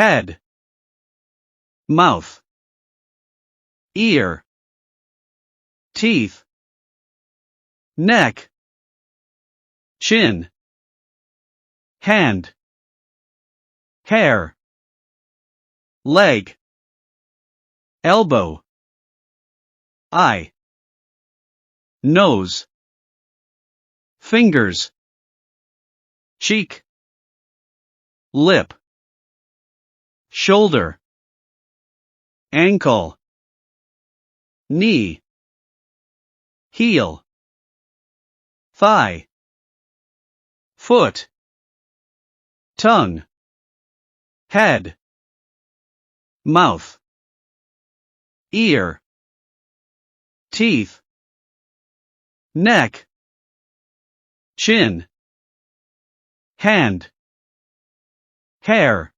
head, mouth, ear, teeth, neck, chin, hand, hair, leg, elbow, eye, nose, fingers, cheek, lip, shoulder, ankle, knee, heel, thigh, foot, tongue, head, mouth, ear, teeth, neck, chin, hand, hair,